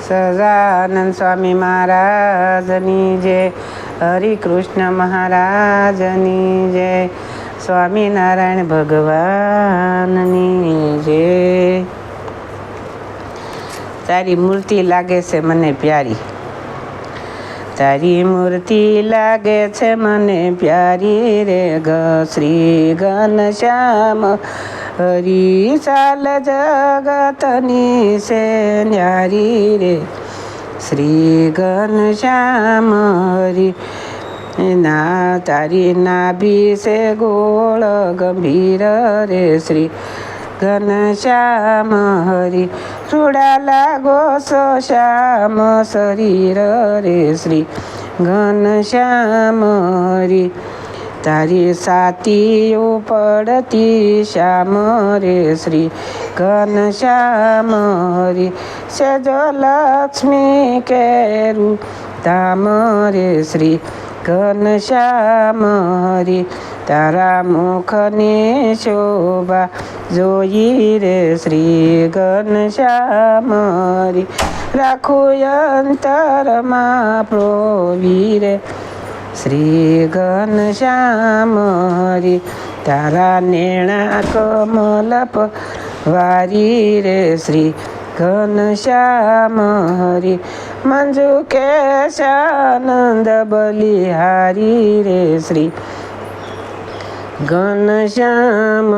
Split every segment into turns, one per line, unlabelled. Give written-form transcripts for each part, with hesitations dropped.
સહજાનંદ સ્વામી મહારાજની જય, હરિકૃષ્ણ મહારાજની જય, સ્વામિનારાયણ ભગવાનની જય. તારી મૂર્તિ લાગે છે મને પ્યારી, તારી મૂર્તિ લાગે છે મને પ્યારી રે શ્રી ઘનશ્યામ હરી ચાલ જગતની છે ન્યારી રે શ્રી ઘનશ્યામ હરી. ના તારી નાભી છે ગોળ ગંભીર રે શ્રી ઘનશ્યામ હરી. રૂડા લાગો સો શ્યામ શરીર રે શ્રી ઘનશ્યામ હરી. તારી સાતીઓ પડતી શ્યામ રે શ્રી ઘનશ્યામ હરી. સેજો લક્ષ્મી કેરું ધામ રે શ્રી ઘનશ્યામ હરી. તારા મુખની શોભા જોઈ રે શ્રી ઘનશ્યામ હરી. રાખું અંતરમાં પ્રોવી રે શ્રી ઘનશ્યામ હરી. તારા નેણા કમલ વારી રે શ્રી ઘનશ્યામ હરી. મંજુ કેશાનંદ બલિહારી રે શ્રી ઘનશ્યામ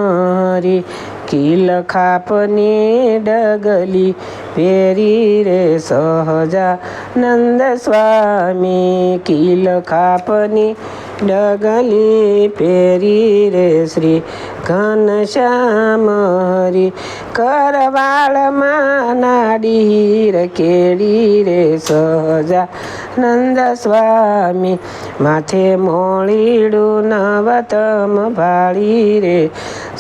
હરી. કિલ ખાપની ડગલી પેરી રે સહજાનંદ સ્વામી. કિલ ખાપની ડગલી પેરી રે શ્રી ઘનશ્યામ હરી. કરવાળમાં નાડી કેડી રે સહજાનંદ સ્વામી. માથે મોળીડું નવતમ ભાળી રે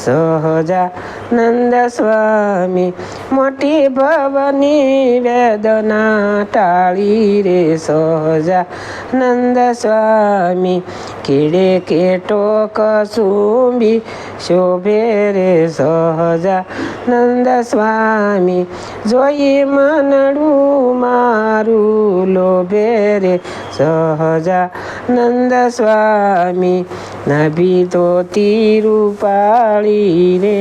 સહજાનંદ સ્વામી. મોટી ભવની વેદના ટાળી રે સહજાનંદ સ્વામી. કેડે કેટો કસુંબી શોભે રે સહજાનંદ સ્વામી. જોઈ મનડું મારું લોભે રે સહજાનંદ સ્વામી. નાભી ધોતી રૂપાળી રે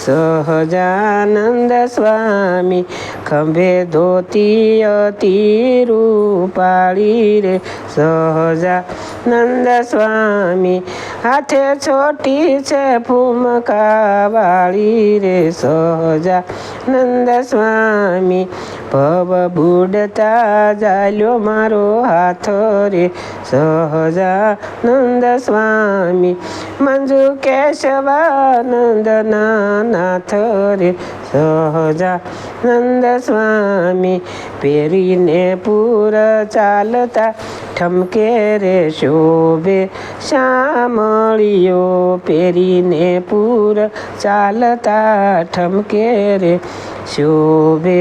સહજાનંદ સ્વામી. ખંભે ધોતી અતિ રૂપાળી રે સહજાનંદ સ્વામી. હાથે છોટી છે ફૂમકા વાળી રે સહજાનંદ સ્વામી. ભવ બુડતા જાલ્યો મારો હાથ રે સહજાનંદ સ્વામી. મંજુ કેશવાનંદ નાથ રે સહજાનંદ સ્વામી. પેરીને પૂર ચાલતા ઠમકે રે શોભે શ્યામળિયો. પેરીને પૂર ચાલતા ઠમકે રે શોભે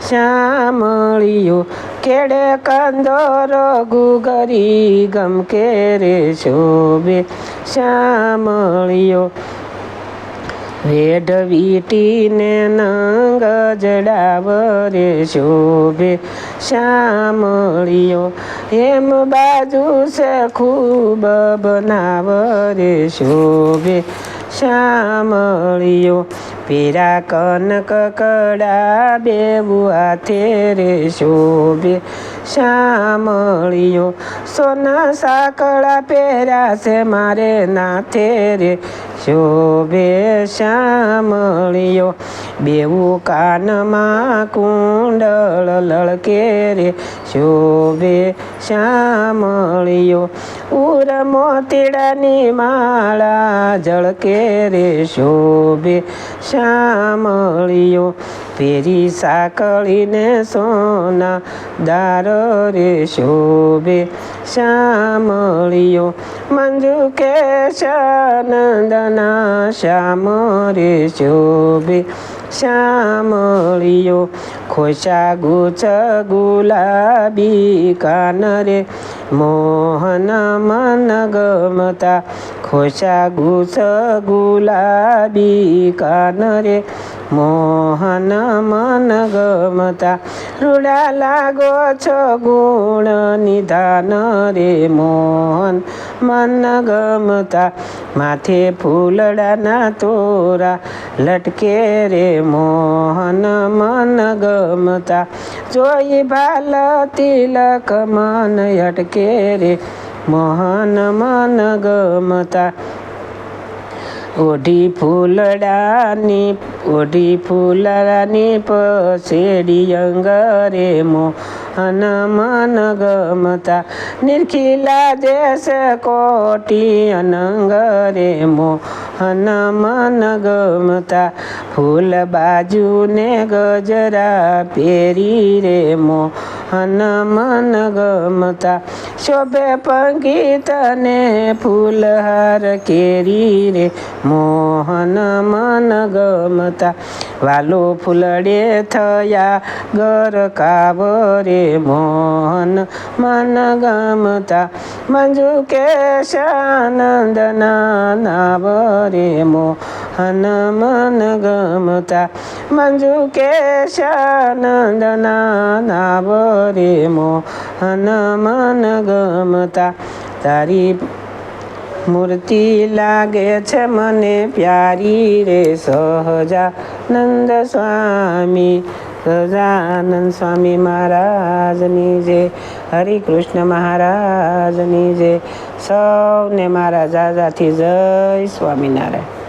શ્યામળિયો. કેડે કંદોરો ગુગરી ગમકે રે શોભે શ્યામળિયો. વેઢ વીટીને નંગ જડાવ રે શોભે શ્યામળિયો. હેમ બાજુ છે ખૂબ બનાવ રે શોભે શ્યામળિયો. પીરા કનક કડા બેવું હાથે રે શોભે શ્યામળિયો. સોના સાકળા પહેર્યા છે મારે નાથે રે શોભે શ્યામળિયો. બેવું કાનમાં કુંડળ લળકે રે શોભે શ્યામળિયો. ઉર મોતીડાની માળા ઝળકે રે શોભે શ્યામળિયો. પેરી સાકળીને સોના દાર રે શોભે શ્યામળિયો. મંજુ કેશાનંદના શ્યામ રે શોભે શ્યામળિયો. ખોશા ગુચ્છ ગુલાબી કાન રે મોહન મન ગમતા. ખોશા ગુચ્છ ગુલાબી કાન રે મોહન મન ગમતા રૂડા લાગો છો ગુણ નિધાન રે મોહન મન ગમતા માથે ફૂલડાના તોરા લટકે રે મોહન મન ગમતા જોઈ ભાલ તિલક મન અટકે રે મોહન મન ગમતા ઓઢી ફૂલડાની પસેડી અંગરે મોહન મન ગમતા નિરખીલા દેશ કોટી અનંગરે મોહન મન ગમતા ફૂલ બાજુને ગજરા પહેરી રે મોહન મન ગમતા શોભે પંકિતને ફૂલહાર કેરી રે મોહન મન ગમતા વાલો ફૂલડે થયા ગરકાવ રે મોહન મન ગમતા મંજુ કેશાનંદના નાવ રે મોહન મન ગમતા મંજુ કેશાનંદના નાવ રે મોહન મન ગમતા તારી મૂર્તિ લાગે છે મને પ્યારી રે સહજાનંદ સ્વામી મહારાજની જય હરિકૃષ્ણ મહારાજની જય સૌને મારા જાજાથી જય સ્વામિનારાયણ.